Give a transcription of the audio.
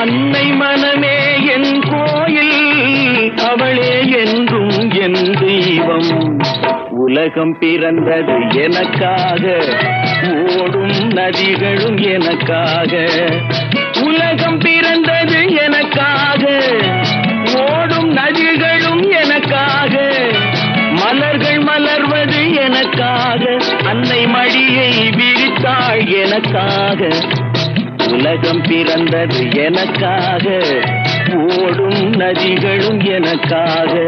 அன்னை மனமே என் கோயில், அவளே என்றும் என் தெய்வம். உலகம் பிறந்தது எனக்காக, ஓடும் நதிகளும் எனக்காக. உலகம் பிறந்தது எனக்காக, ஓடும் நதிகளும் எனக்காக. மலர்கள் மலர்வது எனக்காக, அன்னை மடியை விரித்தாள் எனக்காக. உலகம் பிறந்தது எனக்காக, ஓடும் நதிகளும் எனக்காக.